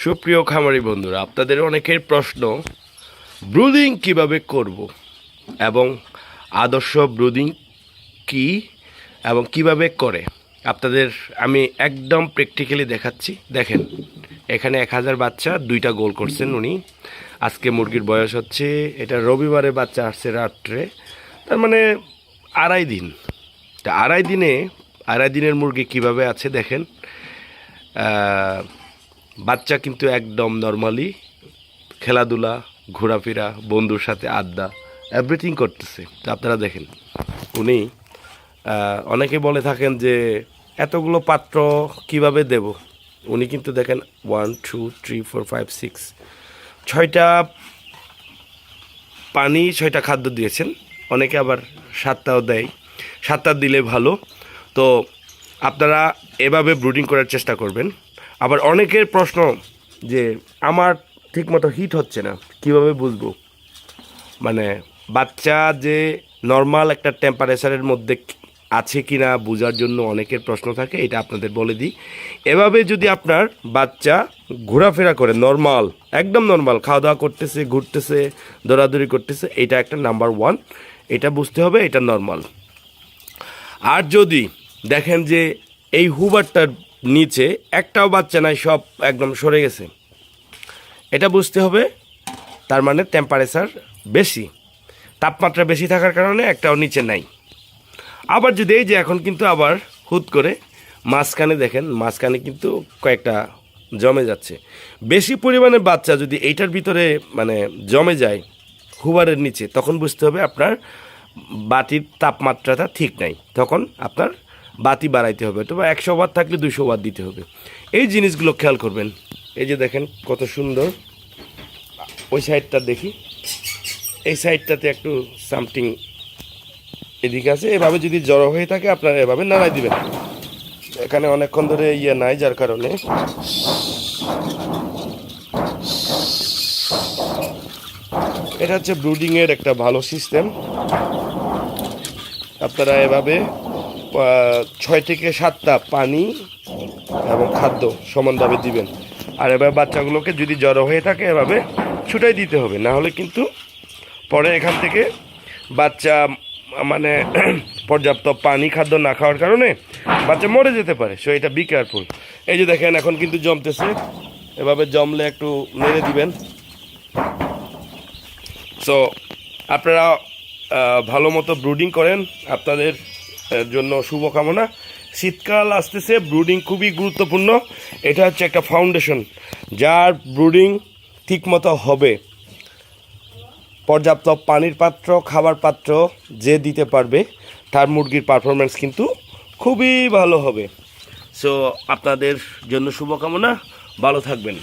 সুপ্রিয় খামারি বন্ধুরা, আপনাদের অনেকের প্রশ্ন ব্রুডিং কিভাবে করব এবং আদর্শ ব্রুডিং কি এবং কিভাবে করে আপনাদের আমি একদম প্র্যাকটিক্যালি দেখাচ্ছি। দেখেন, এখানে 1000 বাচ্চা 2টা গোল করছেন উনি। আজকে মুরগির বয়স হচ্ছে, এটা রবিবারে বাচ্চা আসছে রাত্রে, তার মানে 2.5 দিন। তা 2.5 দিনের মুরগি কিভাবে আছে দেখেন। বাচ্চা কিন্তু একদম নর্মালি খেলাধুলা, ঘোরাফেরা, বন্ধুর সাথে আড্ডা, এভরিথিং করতেছে। তো আপনারা দেখেন, উনি অনেকে বলে থাকেন যে এতগুলো পাত্র কিভাবে দেব। উনি কিন্তু দেখেন 1 2 3 4 5 6 6টা পানি, 6টা খাদ্য দিয়েছেন। অনেকে আবার 7টাও দেয়, 7টা দিলে ভালো। তো আপনারা এভাবে ব্রুডিং করার চেষ্টা করবেন। আবার অনেকের প্রশ্ন যে আমার ঠিকমতো হিট হচ্ছে না, কিভাবে বুঝবো? মানে বাচ্চা যে নর্মাল একটা টেম্পারেচারের মধ্যে আছে কি না বোঝার জন্য অনেকের প্রশ্ন থাকে, এটা আপনাদের বলে দিই। এভাবে যদি আপনার বাচ্চা ঘোরাফেরা করে নর্মাল, একদম নর্মাল, খাওয়া দাওয়া করতেছে, ঘুরতেছে, দৌড়াদৌড়ি করতেছে, এটা একটা নাম্বার 1, এটা বুঝতে হবে এটা নর্মাল। আর যদি দেখেন যে এই হুবারটার নিচে একটাও বাচ্চা নাই, সব একদম সরে গেছে, এটা বুঝতে হবে তার মানে টেম্পারেচার বেশি, তাপমাত্রা বেশি থাকার কারণে একটাও নিচে নাই। আবার যদি এই যে এখন কিন্তু আবার হুট করে মাঝখানে দেখেন, মাঝখানে কিন্তু কয়েকটা জমে যাচ্ছে। বেশি পরিমাণে বাচ্চা যদি এইটার ভিতরে মানে জমে যায় হুবারের নিচে, তখন বুঝতে হবে আপনার বাতির তাপমাত্রাটা ঠিক নাই, তখন আপনার বাতি বাড়াইতে হবে। তবে 100 ওয়াট থাকলে 200 ওয়াট দিতে হবে। এই জিনিসগুলো খেয়াল করবেন। এই যে দেখেন কত সুন্দর, ওই সাইডটা দেখি, এই সাইডটাতে একটু সামথিং এদিকে আছে। এভাবে যদি জড়ো হয়ে থাকে আপনারা এভাবে নাড়াই দিবেন। এখানে অনেকক্ষণ ধরে নাই, যার কারণে এটা হচ্ছে ব্রুডিংয়ের একটা ভালো সিস্টেম। আপনারা এভাবে 6 থেকে 7টা পানি এবং খাদ্য সমানভাবে দিবেন। আর এবার বাচ্চাগুলোকে যদি জড়ো হয়ে থাকে এভাবে ছুটাই দিতে হবে, না হলে কিন্তু পরে এখান থেকে বাচ্চা মানে পর্যাপ্ত পানি খাদ্য না খাওয়ার কারণে বাচ্চা মরে যেতে পারে। সো এটা বি কেয়ারফুল। এই যে দেখেন এখন কিন্তু জমতেছে, এভাবে জমলে একটু নেড়ে দিবেন। সো আপনারা ভালো মতো ব্রুডিং করেন, আপনাদের জন্য শুভকামনা। শীতকাল আসতেছে, ব্রুডিং খুবই গুরুত্বপূর্ণ। এটা হচ্ছে একটা ফাউন্ডেশন, যার ব্রুডিং ঠিকমতো হবে, পর্যাপ্ত পানির পাত্র, খাবার পাত্র যে দিতে পারবে, তার মুরগির পারফরমেন্স কিন্তু খুবই ভালো হবে। সো আপনাদের জন্য শুভকামনা, ভালো থাকবেন।